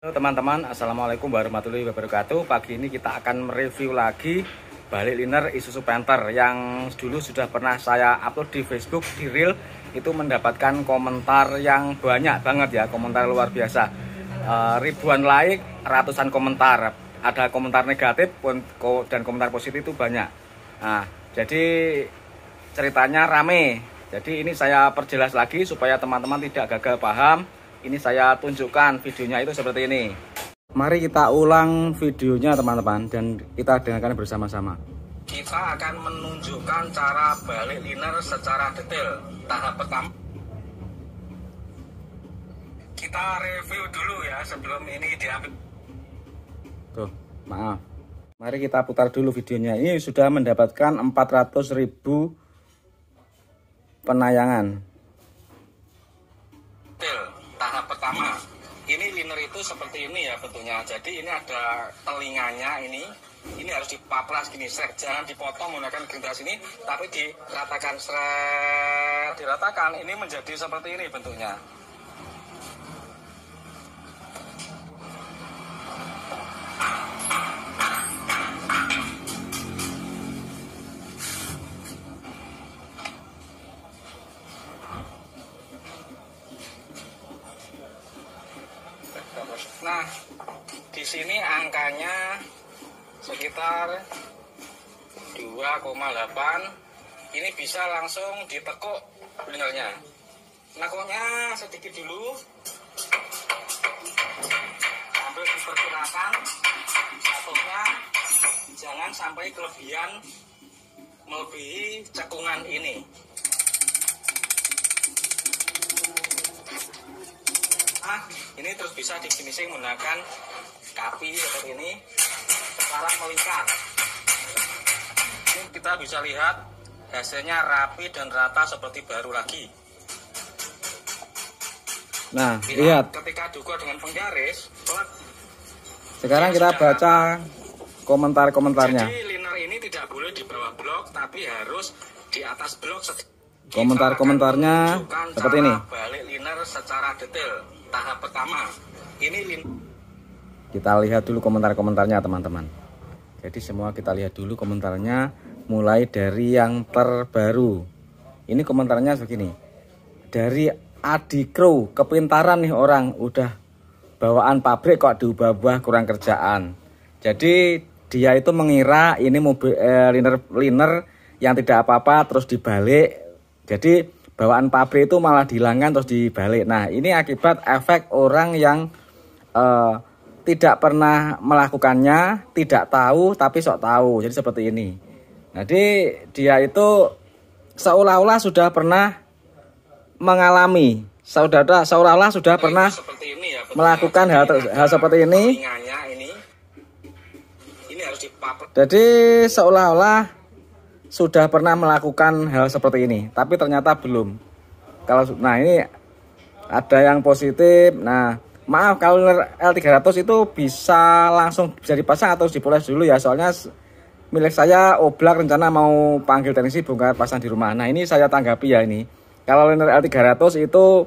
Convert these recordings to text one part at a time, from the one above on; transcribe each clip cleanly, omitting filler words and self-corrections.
Halo teman-teman, assalamualaikum warahmatullahi wabarakatuh. Pagi ini kita akan mereview lagi balik liner Isuzu Panther yang dulu sudah pernah saya upload di Facebook di Reel. Itu mendapatkan komentar yang banyak banget ya, komentar luar biasa, ribuan like, ratusan komentar. Ada komentar negatif dan komentar positif itu banyak. Nah, jadi ceritanya rame. Jadi ini saya perjelas lagi supaya teman-teman tidak gagal paham. Ini saya tunjukkan videonya itu seperti ini. Mari kita ulang videonya teman-teman dan kita dengarkan bersama-sama. Kita akan menunjukkan cara balik liner secara detail. Tahap pertama, kita review dulu ya sebelum ini diambil. Tuh, maaf. Mari kita putar dulu videonya. Ini sudah mendapatkan 400.000 penayangan. Tahap pertama, ini liner itu seperti ini ya bentuknya. Jadi ini ada telinganya ini harus dipaplas gini, jangan dipotong menggunakan gerindas ini, tapi diratakan, diratakan. Ini menjadi seperti ini bentuknya. Nah, di sini angkanya sekitar 2,8. Ini bisa langsung ditekuk linernya. Nakuknya sedikit dulu. Sambil diperkirakan satunya jangan sampai kelebihan melebihi cekungan ini. Ini terus bisa di finishing menggunakan kapi seperti ini, sekarang melingkar. Ini kita bisa lihat hasilnya rapi dan rata seperti baru lagi. Nah, lihat ketika duga dengan penggaris. Sekarang kita baca komentar-komentarnya. Jadi liner ini tidak boleh di bawah blok, tapi harus di atas blok. Komentar-komentarnya seperti ini. Balik liner secara detail. Tahap pertama, ini kita lihat dulu komentar-komentarnya teman-teman. Jadi semua kita lihat dulu komentarnya, mulai dari yang terbaru. Ini komentarnya begini. Dari Adikro, kepintaran nih orang, udah bawaan pabrik kok diubah-ubah, kurang kerjaan. Jadi dia itu mengira ini mobil liner yang tidak apa-apa terus dibalik. Jadi bawaan pabrik itu malah dihilangkan terus dibalik. Nah, ini akibat efek orang yang tidak pernah melakukannya, tidak tahu tapi sok tahu. Jadi seperti ini. Jadi dia itu seolah-olah sudah pernah mengalami, seolah-olah sudah pernah melakukan hal seperti ini. Jadi seolah-olah sudah pernah melakukan hal seperti ini, tapi ternyata belum. Nah ini ada yang positif. Nah maaf, kalau L300 itu bisa langsung bisa dipasang atau dipoles dulu ya, soalnya milik saya oblak, rencana mau panggil teknisi bongkar pasang di rumah. Nah ini saya tanggapi ya, ini kalau liner L300 itu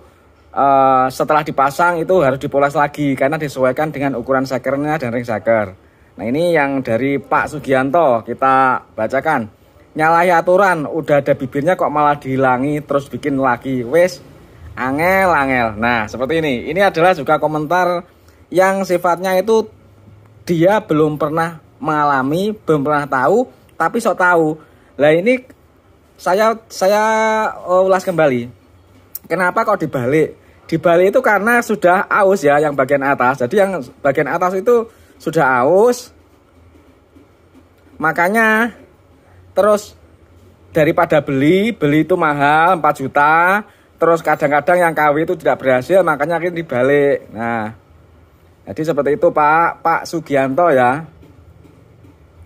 setelah dipasang itu harus dipoles lagi karena disesuaikan dengan ukuran sakernya dan ring saker. Nah ini yang dari Pak Sugianto, kita bacakan. Nyalahi aturan, udah ada bibirnya kok malah dihilangi terus bikin lagi. Wes, angel. Nah, seperti ini. Ini adalah juga komentar yang sifatnya itu dia belum pernah mengalami, belum pernah tahu, tapi sok tahu. Lah ini saya ulas kembali. Kenapa kok dibalik? Dibalik itu karena sudah aus ya yang bagian atas. Jadi yang bagian atas itu sudah aus. Makanya terus daripada beli itu mahal 4 juta, terus kadang-kadang yang KW itu tidak berhasil, makanya akhirnya dibalik. Nah, jadi seperti itu Pak Sugianto ya.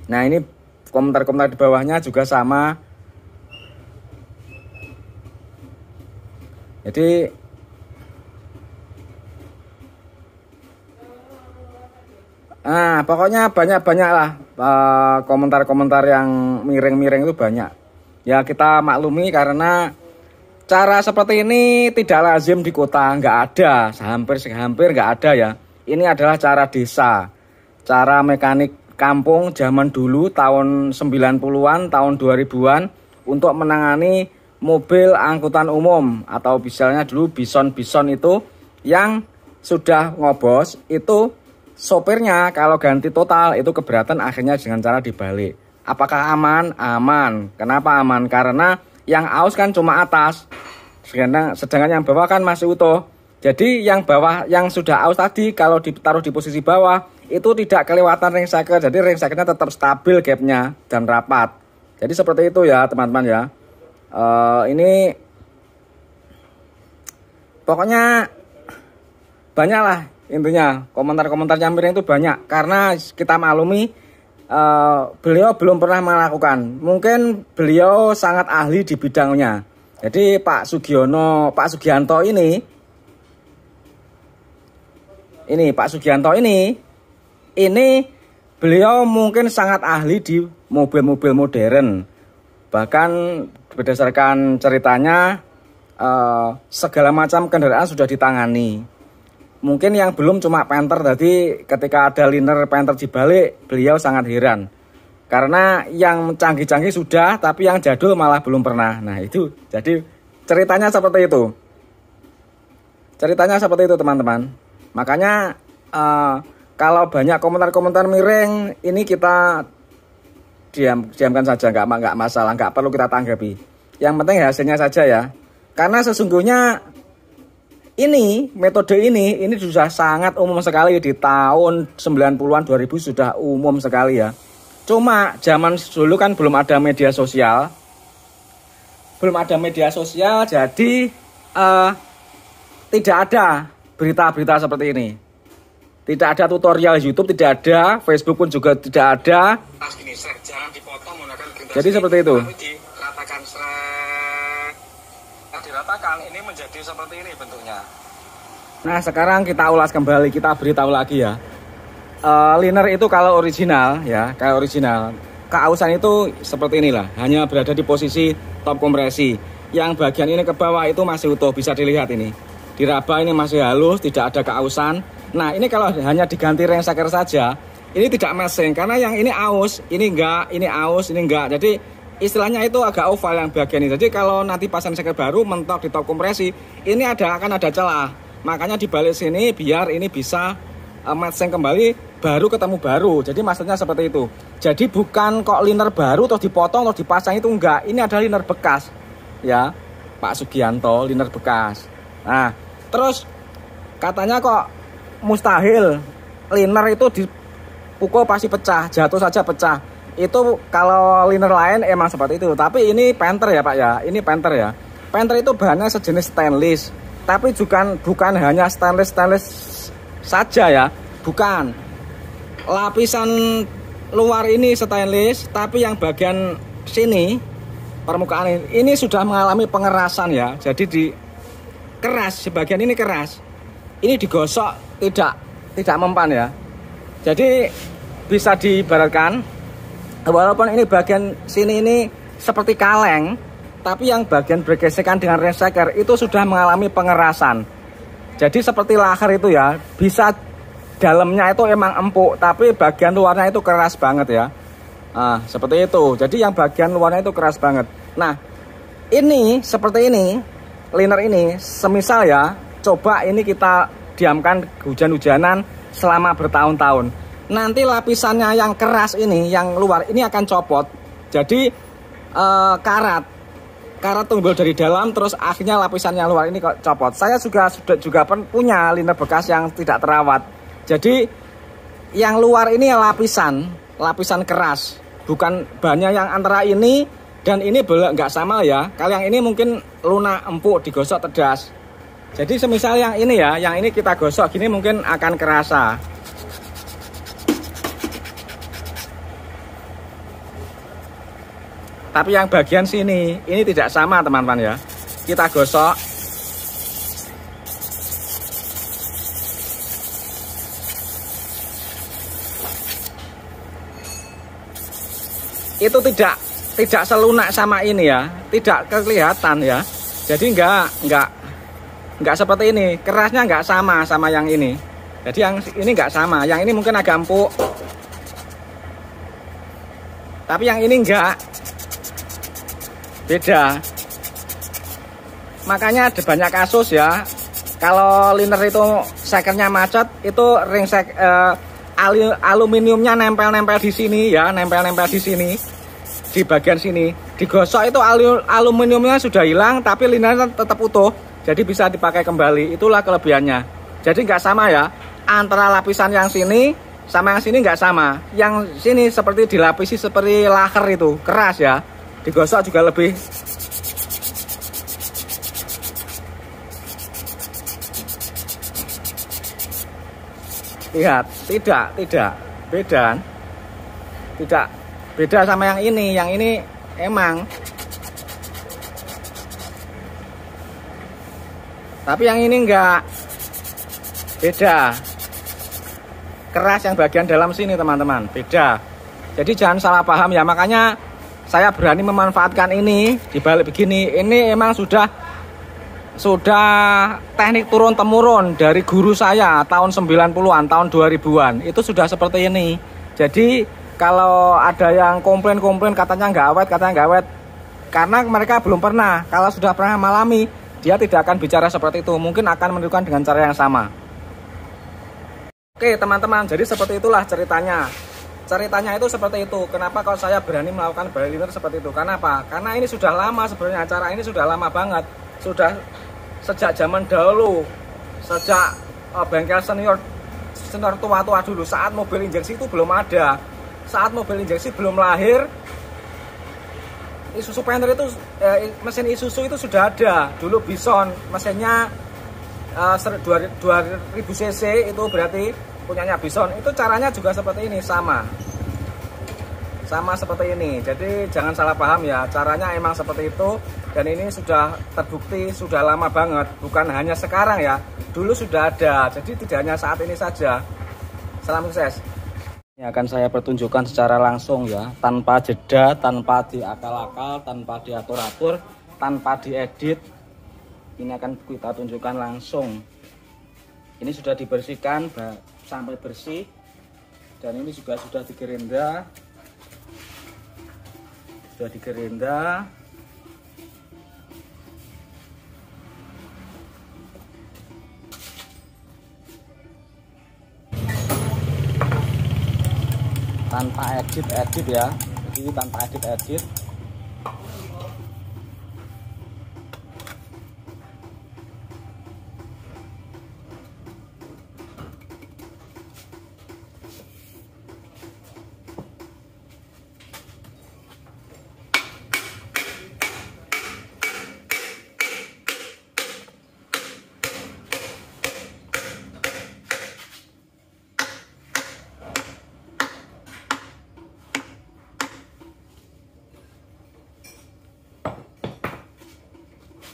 Nah ini komentar-komentar di bawahnya juga sama. Jadi pokoknya banyak lah komentar-komentar yang miring-miring itu banyak. Ya kita maklumi karena cara seperti ini tidak lazim di kota, nggak ada, hampir nggak ada ya. Ini adalah cara desa, cara mekanik kampung zaman dulu tahun 90-an, tahun 2000-an untuk menangani mobil angkutan umum atau misalnya dulu bison-bison itu yang sudah ngobos, itu sopirnya kalau ganti total itu keberatan, akhirnya dengan cara dibalik. Apakah aman? Aman. Kenapa aman? Karena yang aus kan cuma atas, sedangkan yang bawah kan masih utuh. Jadi yang bawah yang sudah aus tadi kalau ditaruh di posisi bawah itu tidak kelewatan ring cycle, jadi ring cycle-nya tetap stabil gapnya dan rapat. Jadi seperti itu ya teman-teman ya. Ini pokoknya banyak lah intinya, komentar-komentarnya miring itu banyak karena kita maklumi beliau belum pernah melakukan. Mungkin beliau sangat ahli di bidangnya. Jadi Pak Sugianto ini Pak Sugianto ini beliau mungkin sangat ahli di mobil-mobil modern. Bahkan berdasarkan ceritanya segala macam kendaraan sudah ditangani. Mungkin yang belum cuma Panther, jadi ketika ada liner Panther dibalik, beliau sangat heran. Karena yang canggih-canggih sudah, tapi yang jadul malah belum pernah. Nah itu, jadi ceritanya seperti itu. Ceritanya seperti itu teman-teman. Makanya kalau banyak komentar-komentar miring, ini kita diamkan saja, nggak masalah, nggak perlu kita tanggapi. Yang penting hasilnya saja ya. Karena sesungguhnya metode ini sudah sangat umum sekali di tahun 90-an 2000 sudah umum sekali ya. Cuma zaman dulu kan belum ada media sosial. Jadi tidak ada berita-berita seperti ini. Tidak ada tutorial YouTube, tidak ada, Facebook pun juga tidak ada. Jangan dipotong menggunakan gerindra. Jadi seperti itu. Diratakan, ini menjadi seperti ini bentuknya. Nah sekarang kita ulas kembali, kita beritahu lagi ya. Liner itu kalau original ya, keausan itu seperti inilah, hanya berada di posisi top kompresi. Yang bagian ini ke bawah itu masih utuh, bisa dilihat ini. Diraba ini masih halus, tidak ada keausan. Nah ini kalau hanya diganti ring cycle saja, ini tidak meseng karena yang ini aus, ini enggak, ini aus, ini enggak. Jadi istilahnya itu agak oval yang bagian ini. Jadi kalau nanti pasang cycle baru mentok di top kompresi, ini akan ada celah. Makanya dibalik sini biar ini bisa matching kembali, baru ketemu baru. Jadi maksudnya seperti itu. Jadi bukan kok liner baru terus dipotong terus dipasang, itu enggak. Ini ada liner bekas ya, Pak Sugianto, liner bekas. Nah terus katanya kok mustahil liner itu dipukul pasti pecah, jatuh saja pecah. Itu kalau liner lain emang seperti itu. Tapi ini Panther ya Pak ya, ini Panther ya. Panther itu bahannya sejenis stainless. Tapi bukan hanya stainless saja ya, bukan. Lapisan luar ini stainless, tapi yang bagian sini permukaan ini sudah mengalami pengerasan ya. Jadi keras, sebagian ini keras. Ini digosok tidak mempan ya. Jadi bisa diibaratkan walaupun ini bagian sini ini seperti kaleng, tapi yang bagian bergesekan dengan ring cycle itu sudah mengalami pengerasan. Jadi seperti lahar itu ya, bisa dalamnya itu emang empuk, tapi bagian luarnya itu keras banget ya. Nah, seperti itu. Jadi yang bagian luarnya itu keras banget. Nah, ini seperti ini, liner ini, semisal ya, coba ini kita diamkan hujan-hujanan selama bertahun-tahun. Nanti lapisannya yang keras ini, yang luar ini akan copot. Jadi karat tumbuh dari dalam, terus akhirnya lapisan yang luar ini kok copot. Saya juga punya liner bekas yang tidak terawat. Jadi yang luar ini lapisan keras, bukan banyak yang antara ini dan ini nggak sama ya. Kalau yang ini mungkin lunak empuk, digosok tedas. Jadi semisal yang ini ya, yang ini kita gosok gini mungkin akan kerasa. Tapi yang bagian sini ini tidak sama teman-teman ya. Kita gosok. Itu tidak selunak sama ini ya, tidak kelihatan ya. Jadi enggak seperti ini, kerasnya enggak sama yang ini. Jadi yang ini nggak sama, yang ini mungkin agak empuk, tapi yang ini enggak, beda. Makanya ada banyak kasus ya, kalau liner itu sekernya macet, itu ring aluminiumnya nempel-nempel di sini ya, nempel-nempel di sini, di bagian sini. Digosok itu aluminiumnya sudah hilang, tapi linernya tetap utuh, jadi bisa dipakai kembali. Itulah kelebihannya. Jadi nggak sama ya, antara lapisan yang sini sama yang sini nggak sama. Yang sini seperti dilapisi seperti laker itu, keras ya. Digosok juga lebih. Lihat, tidak beda, tidak beda sama yang ini. Yang ini emang, tapi yang ini enggak, beda. Keras yang bagian dalam sini teman-teman, beda. Jadi jangan salah paham ya, makanya saya berani memanfaatkan ini dibalik begini. Ini emang sudah teknik turun temurun dari guru saya tahun 90-an, tahun 2000-an. Itu sudah seperti ini. Jadi kalau ada yang komplain katanya nggak awet, karena mereka belum pernah. Kalau sudah pernah mengalami, dia tidak akan bicara seperti itu. Mungkin akan menirukan dengan cara yang sama. Oke teman-teman, jadi seperti itulah ceritanya. Ceritanya itu seperti itu. Kenapa kalau saya berani melakukan bali liner seperti itu? Karena apa? Karena ini sudah lama sebenarnya, acara ini sudah lama banget. Sudah sejak zaman dahulu, sejak bengkel senior tua-tua dulu, saat mobil injeksi itu belum ada, saat mobil injeksi belum lahir, Isuzu Panther itu mesin Isuzu itu sudah ada dulu. Bison mesinnya 2000 cc, itu berarti punyanya Bison. Itu caranya juga seperti ini, sama seperti ini. Jadi jangan salah paham ya, caranya emang seperti itu. Dan ini sudah terbukti, sudah lama banget, bukan hanya sekarang ya, dulu sudah ada. Jadi tidak hanya saat ini saja. Salam sukses. Ini akan saya pertunjukkan secara langsung ya, tanpa jeda, tanpa diakal-akal, tanpa diatur-atur, tanpa diedit. Ini akan kita tunjukkan langsung. Ini sudah dibersihkan sampai bersih, dan ini juga sudah digerinda. Tanpa edit ya, jadi tanpa edit.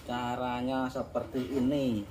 Caranya seperti ini.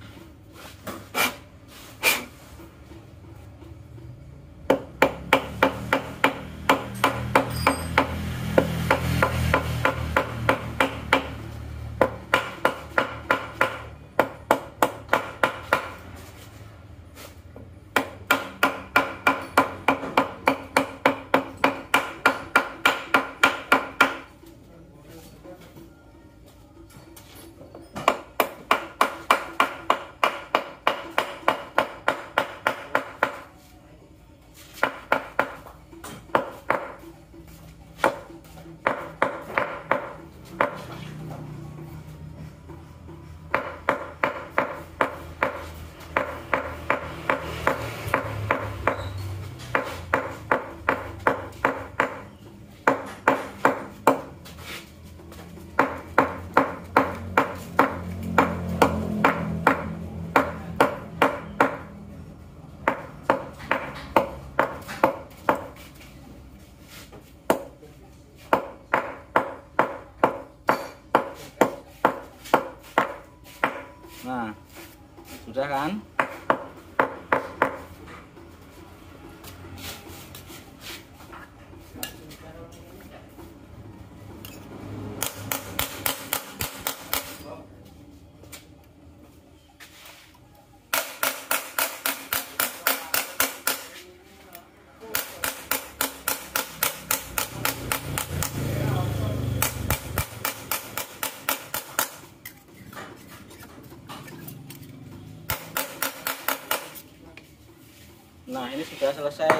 Nah, ini sudah selesai.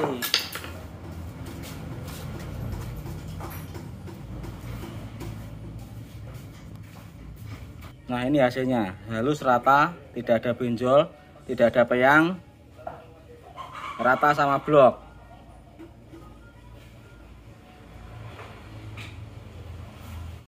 Nah, ini hasilnya. Halus, rata, tidak ada benjol, tidak ada peyang, rata sama blok.